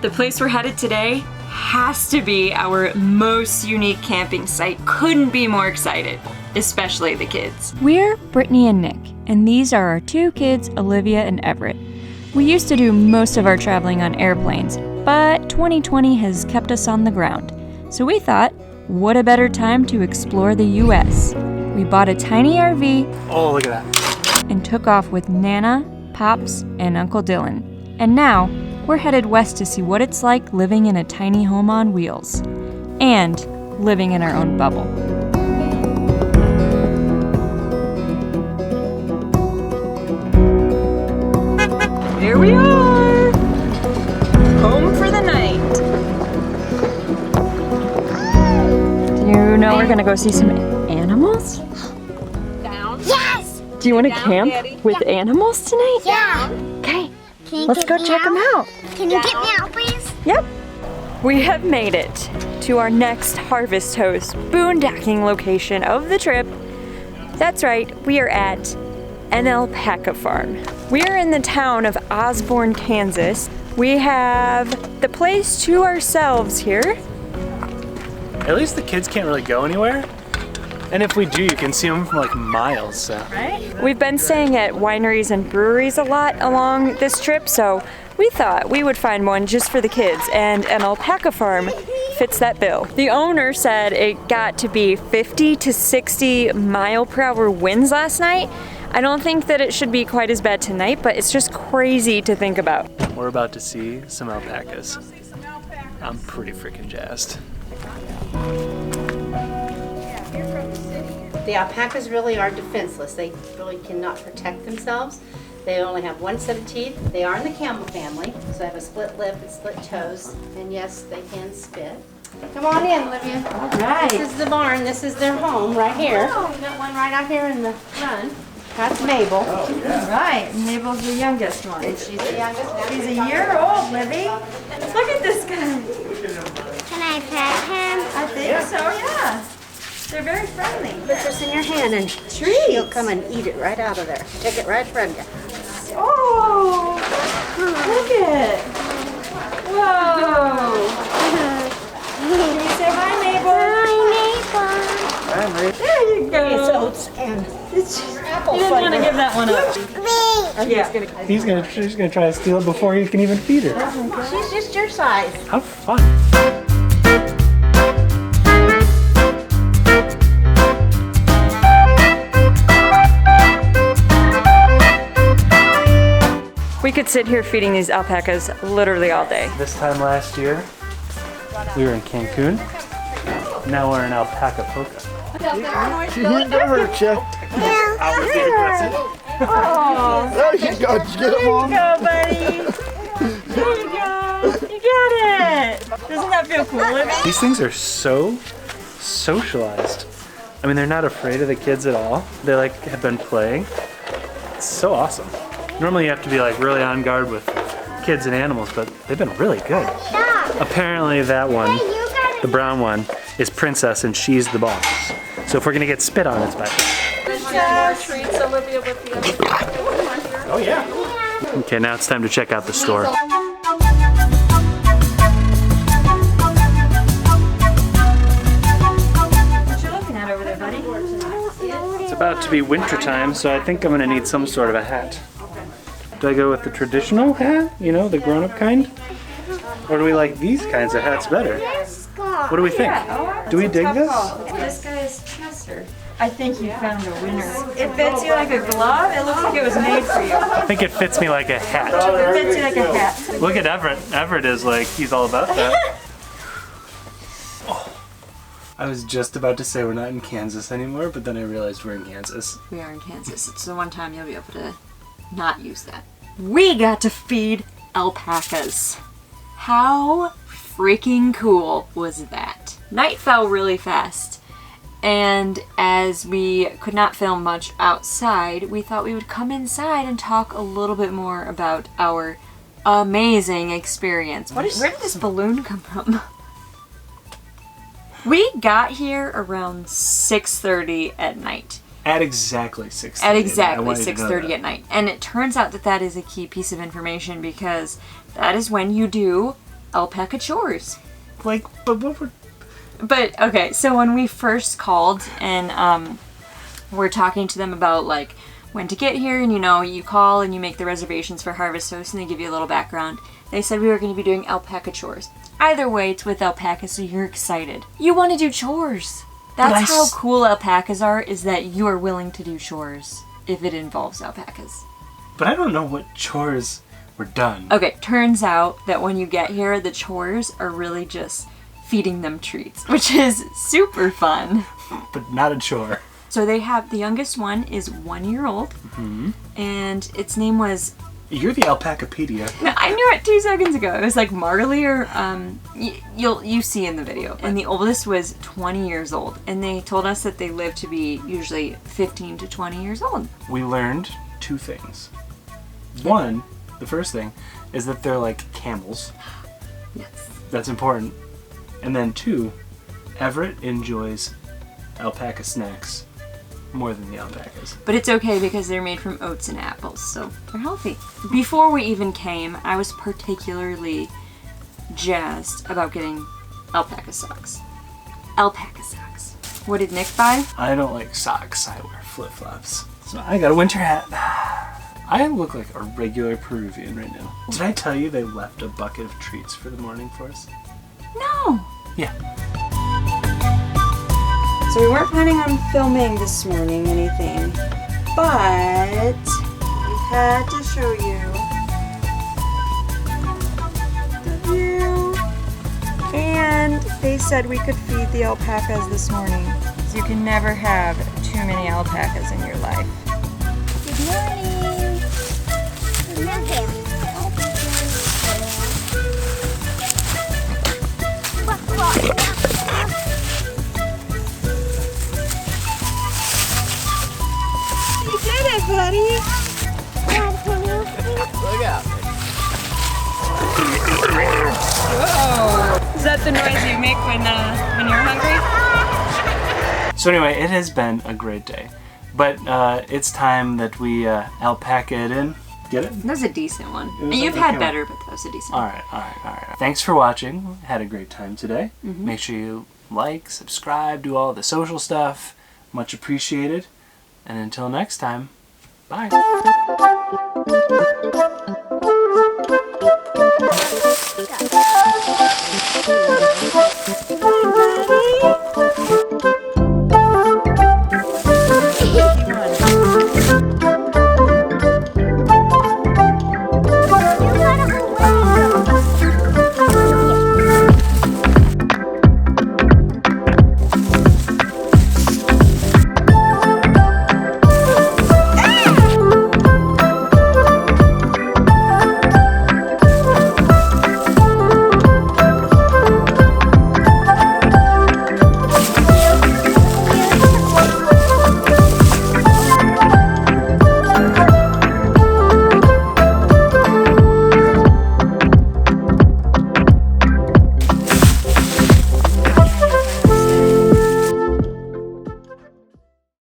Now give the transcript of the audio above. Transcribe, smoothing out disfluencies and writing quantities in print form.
The place we're headed today has to be our most unique camping site. Couldn't be more excited, especially the kids. We're Brittany and Nick, and these are our two kids, Olivia and Everett. We used to do most of our traveling on airplanes, but 2020 has kept us on the ground. So we thought, what a better time to explore the US. We bought a tiny RV. Oh, look at that. And took off with Nana, Pops, and Uncle Dylan. And now, we're headed west to see what it's like living in a tiny home on wheels. And living in our own bubble. Here we are! Home for the night. Do you know we're gonna go see some animals? Down. Yes! Do you want to Down, camp Daddy. with animals tonight? Yeah. Okay, Can you let's get go me check them out. Can you get me out, please? Yep. We have made it to our next Harvest Host boondocking location of the trip. That's right, we are at an alpaca farm. We are in the town of Osborne, Kansas. We have the place to ourselves here. At least the kids can't really go anywhere. And if we do, you can see them from like miles, so. Right? We've been staying at wineries and breweries a lot along this trip, so we thought we would find one just for the kids, and an alpaca farm fits that bill. The owner said it got to be 50 to 60 mile per hour winds last night. I don't think that it should be quite as bad tonight, but it's just crazy to think about. We're about to see some alpacas. I'm pretty freaking jazzed. The alpacas really are defenseless. They really cannot protect themselves. They only have one set of teeth. They are in the camel family, so they have a split lip and split toes. And yes, they can spit. Come on in, Olivia. All right. This is the barn. This is their home right here. We've got one right out here in the front. That's Mabel. Right, Mabel's the youngest one. She's the youngest. She's a year old, Libby. Look at this guy. Can I pet him? I think so, yeah. They're very friendly. Put this in your hand and she'll come and eat it right out of there. Take it right from you. Oh, look at it. Whoa. Can you say hi, Mabel? Hi, Mabel. There you go. It's oats and apple You didn't want to give that one up. Me. She's gonna try to steal it before you can even feed her. She's just your size. How fun. We could sit here feeding these alpacas literally all day. This time last year, we were in Cancun. Now we're in Alpaca. She ain't gonna hurt you. Oh, There you go. Did you get it, Mom? go, buddy. There you go. You got it. Doesn't that feel cool, Libby? These things are so socialized. I mean, they're not afraid of the kids at all. They like have been playing. It's so awesome. Normally you have to be like really on guard with kids and animals, but they've been really good. Apparently that one, the brown one, is Princess and she's the boss. So if we're gonna get spit on, it's by her. Treats Olivia with the Oh yeah. Okay, now it's time to check out the store. What you looking at over there, buddy? It's about to be winter time, so I think I'm gonna need some sort of a hat. Do I go with the traditional hat? You know, the grown-up kind? Or do we like these kinds of hats better? What do we think? Do we dig this? This guy is Chester. I think you found a winner. It fits you like a glove. It looks like it was made for you. I think it fits me like a hat. It fits you like a hat. Look at Everett. Everett is like, he's all about that. Oh. I was just about to say we're not in Kansas anymore, but then I realized we're in Kansas. We are in Kansas. It's the one time you'll be able to not use that. We got to feed alpacas. How freaking cool was that? Night fell really fast, and as we could not film much outside, we thought we would come inside and talk a little bit more about our amazing experience. Where did this balloon come from? We got here around 6:30 at night. At exactly 6:30. At exactly 6:30 at night. And it turns out that that is a key piece of information because that is when you do Alpaca Chores. Like, but what were... But, okay, so when we first called and we're talking to them about, like, when to get here, and you know, you call and you make the reservations for Harvest Host and they give you a little background. They said we were going to be doing alpaca chores. Either way, it's with alpacas, so you're excited. You want to do chores. That's how cool alpacas are, is that you are willing to do chores if it involves alpacas. But I don't know what chores were done. Okay, turns out that when you get here, the chores are really just feeding them treats, which is super fun. But not a chore. So they have, the youngest one is 1 year old, and its name was... You're the Alpacapedia. I knew it 2 seconds ago. It was like Marley or, you see in the video. And the oldest was 20 years old, and they told us that they live to be usually 15 to 20 years old. We learned 2 things. One, the first thing, is that they're like camels. Yes. That's important. And then 2, Everett enjoys alpaca snacks more than the alpacas. But it's okay because they're made from oats and apples, so they're healthy. Before we even came, I was particularly jazzed about getting alpaca socks. Alpaca socks. What did Nick buy? I don't like socks, I wear flip-flops. So I got a winter hat. I look like a regular Peruvian right now. Did I tell you they left a bucket of treats for the morning for us? No! Yeah. So we weren't planning on filming this morning anything, but we had to show you the view. And they said we could feed the alpacas this morning. So you can never have too many alpacas in your life. Good morning! Look him. You did it, buddy! Dad, can you Look out. Whoa! Is that the noise you make when you're hungry? So anyway, it has been a great day. But it's time that we alpaca it in. Get it? That was a decent one. was You've like, had okay. better, but that was a decent one. Alright. Thanks for watching. Had a great time today. Make sure you like, subscribe, do all the social stuff. Much appreciated. And until next time, bye. Go.